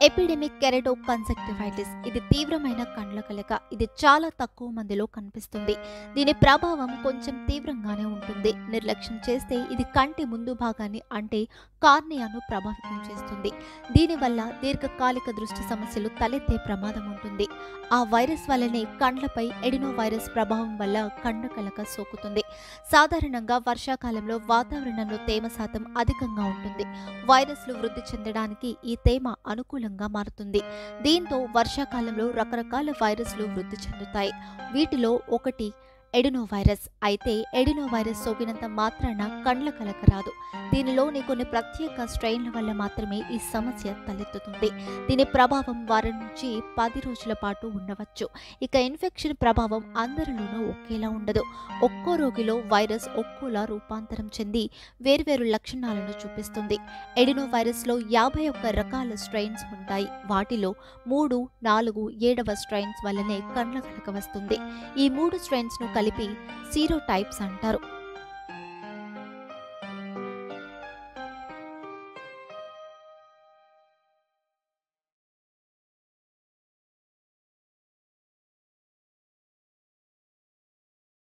Epidemic కెరటోకన్జక్టివైటిస్ ఇది తీవ్రమైన కండ్ల కలక. ఇది చాలా తక్కువ మందిలో కనిపిస్తుంది. దీని ప్రభావం కొంచెం తీవ్రంగానే ఉంటుంది. నిర్లక్ష్యం చేస్తే ఇది కంటి ముందు భాగాన్ని అంటే కార్నియాను ప్రభావితం చేస్తుంది. దీనివల్ల దీర్ఘకాలిక దృష్టి సమస్యలు తలెత్తే ప్రమాదం ఉంటుంది. ఆ వైరస్ వల్లనే కండ్లపై ఎడినో వైరస్ ప్రభావం వల్ల కండ కలక సోకుతుంది. సాధారణంగా వర్షాకాలంలో వాతావరణంలో తేమ శాతం అధికంగా ఉంటుంది. వైరస్లు వృద్ధి చెందడానికి ఈ తేమ అనుకూలంగా మారుతుంది. దీంతో వర్షాకాలంలో రకరకాల వైరస్లు వృద్ధి చెందుతాయి. వీటిలో ఒకటి ఎడినో వైరస్. అయితే ఎడినో వైరస్ సోకినంత మాత్రాన కండ్ల కలక రాదు. దీనిలోని కొన్ని ప్రత్యేక స్ట్రెయిన్ల వల్ల మాత్రమే ఈ సమస్య తలెత్తుతుంది. దీని ప్రభావం వారం నుంచి 10 రోజుల పాటు ఉండవచ్చు. ఇక ఇన్ఫెక్షన్ ప్రభావం అందరిలోనూ ఒకేలా ఉండదు. ఒక్కో రోగిలో వైరస్ ఒక్కోలా రూపాంతరం చెంది వేర్వేరు లక్షణాలను చూపిస్తుంది. ఎడినో వైరస్లో 51 రకాల స్ట్రెయిన్స్ ఉంటాయి. వాటిలో 3, 4, 7వ స్ట్రెయిన్స్ వల్లనే కండ్ల కలక వస్తుంది. ఈ 3 స్ట్రెయిన్స్ ను కలిపి సీరోటైప్స్ అంటారు.